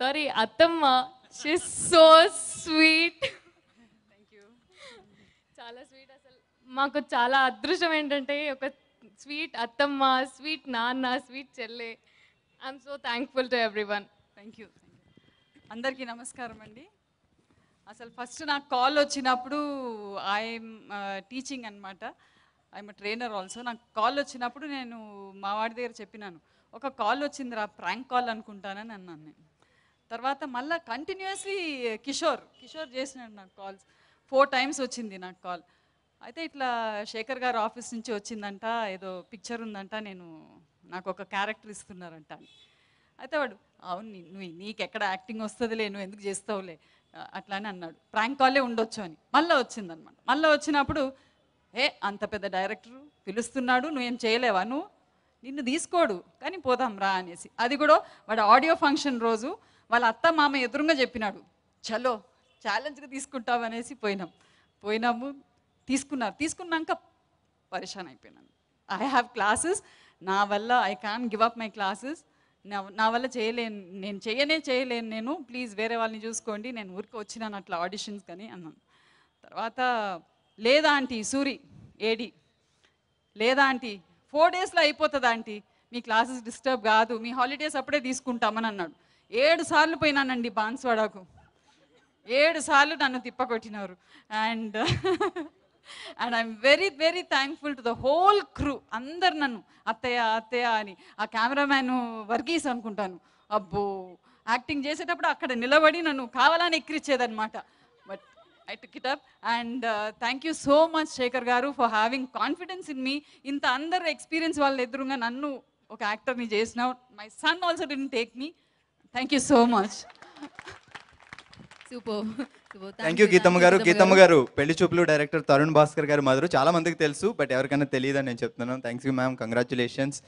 Sorry అత్తమ్మ, she's so sweet. Thank you. చాలా sweet. అసలు మాకు చాలా అదృష్టం ఏంటంటే ఒక స్వీట్ అత్తమ్మ, స్వీట్ నాన్న, స్వీట్ చెల్లె. I'm so thankful to everyone. Thank you. అందరికీ నమస్కారం అండి. అసలు ఫస్ట్ నాకు కాల్ వచ్చినప్పుడు ఐఎమ్ టీచింగ్ అనమాట, ఐఎమ్ ట్రైనర్ ఆల్సో. నాకు కాల్ వచ్చినప్పుడు నేను మా వాడి దగ్గర చెప్పినాను, ఒక కాల్ వచ్చిందిరా ప్రాంక్ కాల్ అనుకుంటానని అన్నాను నేను. తర్వాత మళ్ళీ కంటిన్యూస్లీ కిషోర్ చేసినాడు నాకు కాల్స్. 4 times వచ్చింది నాకు కాల్. అయితే ఇట్లా శేఖర్ గారు ఆఫీస్ నుంచి వచ్చిందంట, ఏదో పిక్చర్ ఉందంట, నాకు ఒక క్యారెక్టర్ ఇస్తున్నారంట అని. అయితే వాడు అవును నీకెక్కడ యాక్టింగ్ వస్తుందిలే, నువ్వు ఎందుకు చేస్తావులే అట్లా అని అన్నాడు. ప్రాంక్ కాలే ఉండొచ్చు అని. మళ్ళీ వచ్చిందనమాట. మళ్ళీ వచ్చినప్పుడు అంత పెద్ద డైరెక్టర్ పిలుస్తున్నాడు, నువ్వేం చేయలేవా, నిన్ను తీసుకోడు కానీ పోదాం రా అనేసి. అది కూడా వాడు ఆడియో ఫంక్షన్ రోజు వాళ్ళ అత్త మామ ఎదురుగా చెప్పినాడు, చలో ఛాలెంజ్గా తీసుకుంటావు అనేసి పోయినాము. తీసుకున్నాక పరిశాన్ అయిపోయినాను. ఐ హ్యావ్ క్లాసెస్, నా వల్ల I can give up my classes, నా వల్ల చేయలేను, నేను చేయలేను నేను, ప్లీజ్ వేరే వాళ్ళని చూసుకోండి, నేను ఊరికి వచ్చినాను అట్లా ఆడిషన్స్ కానీ అన్నాను. తర్వాత లేదా ఆంటీ సూరి ఏడి, లేదా ఆంటీ 4 daysలో అయిపోతుంది ఆంటీ, మీ క్లాసెస్ డిస్టర్బ్ కాదు, మీ హాలిడేస్ అప్పుడే తీసుకుంటామని అన్నాడు. 7 సార్లు పోయినానండి బాన్స్వాడకు, 7 సార్లు నన్ను తిప్పకొట్టినారు. And I'm very very thankful to the whole crew. అందరు నన్ను అత్తయ్య అని, ఆ కెమెరామ్యాన్ వర్గీస్ అనుకుంటాను, అబ్బో యాక్టింగ్ చేసేటప్పుడు అక్కడ నిలబడి నన్ను కావాలని ఎక్కిరిచ్చేదనమాట. But I took it up. And thank you so much Shekhar garu for having confidence in me. ఇంత అందరు ఎక్స్పీరియన్స్ వాళ్ళ ఎదురుగా నన్ను ఒక యాక్టర్ని చేసినావు. My son also didn't take me. Thank you so much. Super. Thank you Geetamma garu. పెళ్లి చూపులు డైరెక్టర్ తరుణ్ భాస్కర్ గారు మధురు చాలా మందికి తెలుసు, బట్ ఎవరికైనా తెలియదని నేను చెప్తున్నాను. Thanks you ma'am, congratulations.